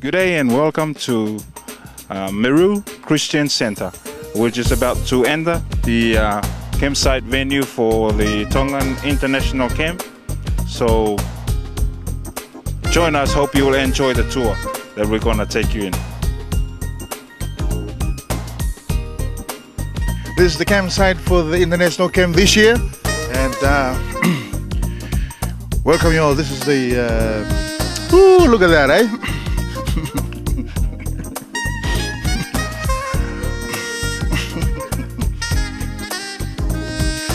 Good day and welcome to Meru Christian Center. We're just about to enter the campsite venue for the Tongan International Camp. So join us, hope you will enjoy the tour that we're going to take you in. This is the campsite for the International Camp this year, and welcome you all. This is the, ooh, look at that, eh?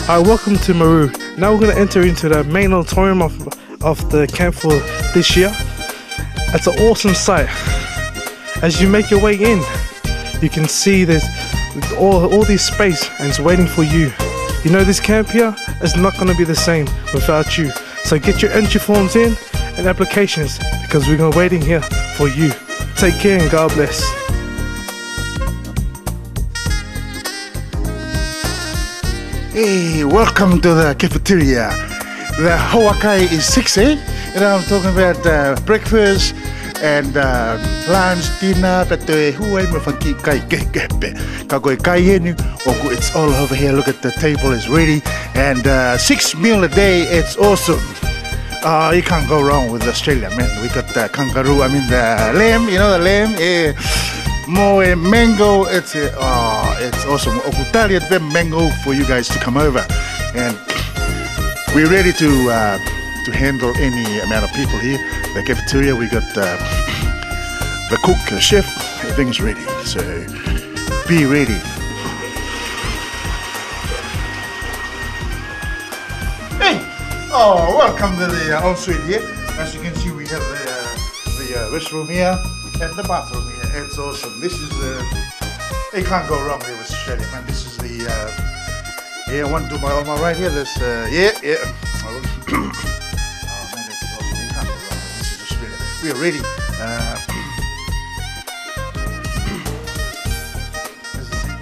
Hi, welcome to Meru. Now we're going to enter into the main auditorium of the camp for this year. It's an awesome sight. As you make your way in, you can see there's all this space and it's waiting for you. You know, this camp here is not going to be the same without you. So get your entry forms in and applications because we're going to be waiting here for you. Take care and God bless. Hey, welcome to the cafeteria. The Hawakai is 6, eh? And I'm talking about breakfast and lunch, dinner, but it's all over here. Look at the table is ready, and 6 meals a day. It's awesome. You can't go wrong with Australia, man. We got the kangaroo, the lamb, you know the lamb? Yeah. More mango, it's awesome. Okutali mango for you guys to come over, and we're ready to handle any amount of people here. The cafeteria, we got the cook, the chef, everything's ready. So be ready. Hey, oh, welcome to the ensuite here. As you can see, we have the restroom here and the bathroom here. It's awesome. This is you can't go wrong here with Australia, man. This is the yeah, one to my right here. This yeah. Oh man, this is awesome. You can't go wrong. This is Australia. We are ready. This is it,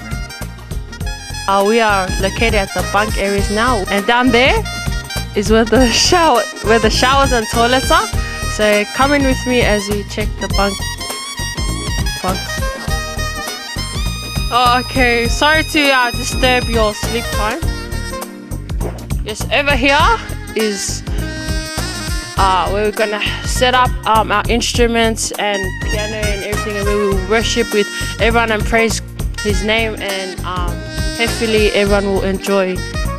man. We are located at the bunk areas now, and down there is where the showers and toilets are. So come in with me as we check the bunks. Oh, okay, sorry to disturb your sleep time. Yes, over here is where we're gonna set up our instruments and piano and everything, and we will worship with everyone and praise His name, and hopefully everyone will enjoy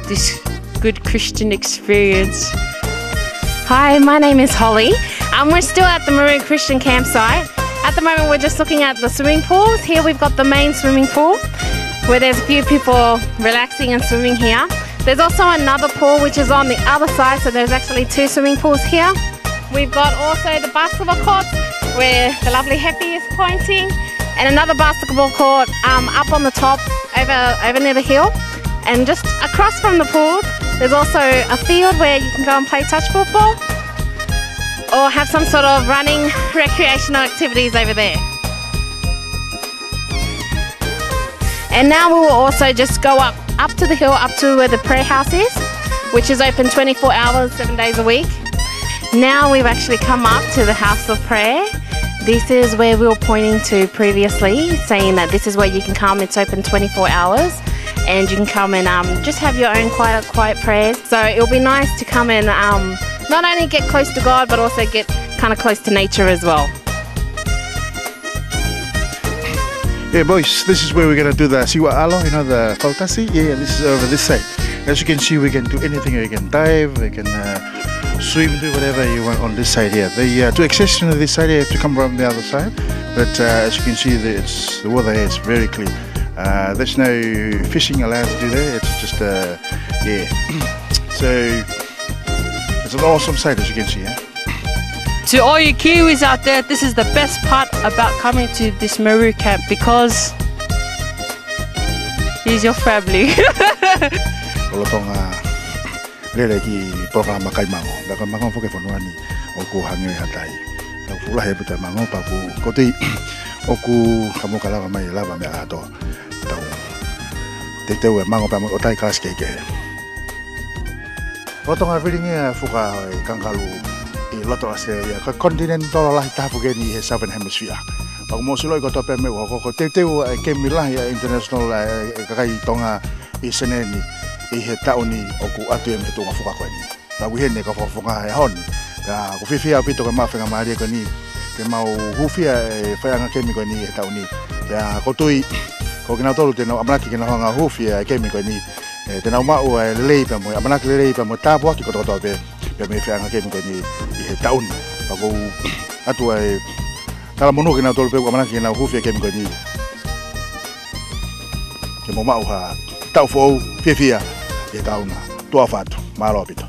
this good Christian experience. Hi, my name is Holly. We're still at the Meru Christian campsite. At the moment we're just looking at the swimming pools. Here we've got the main swimming pool where there's a few people relaxing and swimming here. There's also another pool which is on the other side, so there's actually 2 swimming pools here. We've got also the basketball court where the lovely Happy is pointing, and another basketball court up on the top over near the hill. And just across from the pool there's also a field where you can go and play touch football or have some sort of running recreational activities over there. And now we will also just go up to the hill, up to where the prayer house is, which is open 24 hours, 7 days a week. Now we've actually come up to the house of prayer. This is where we were pointing to previously, saying that this is where you can come. It's open 24 hours and you can come and just have your own quiet prayers. So it'll be nice to come and not only get close to God, but also get kind of close to nature as well. Yeah, boys, this is where we're going to do the siwa alo, you know, the fautasi. Yeah, this is over this side. As you can see, we can do anything. We can dive, we can swim, do whatever you want on this side here. To access to this side, you have to come from the other side. But as you can see, the water here is very clean. There's no fishing allowed to do there. It's just, yeah. So it's an awesome sight, as you can see. Yeah? To all you Kiwis out there, this is the best part about coming to this Meru camp because he's your family. Lele ki programa kai mango, da ka mango foke fonuani oku hange hatai. Da fula he puta mango pa ku koti oku kamu kala mai lava me ato. Tau. Te we mango pa mo otai kaske ke. Otonga feeling fuka kangalu I loto Australia. Ko continental lah tapu ke ni Southern Hemisphere. Pag mo silo ko to pe me ko te ke milah ya international kai tonga I seneni I he tauni o ku atu me tu ngafuka ko ni. Pag hene ko fofonga ya hon. Ka ku fifia pito ko mafenga mari ko ni. Ke mau hufia fa nga ke mi ko ni tauni. Ya ko tui ko kena tolu te no amanaki kena nga hufia ke mi ko ni. Te na mau lei pa mo amanaki lei pa mo tapo ki ko to pe. Pe me fa nga ke mi ko ni I he tauni. Pag atu Kala mono kena tolu pe amanaki kena hufia ke mi ko ni. Ke mo mau ha tau fo fifia e tauna tua fato malo pito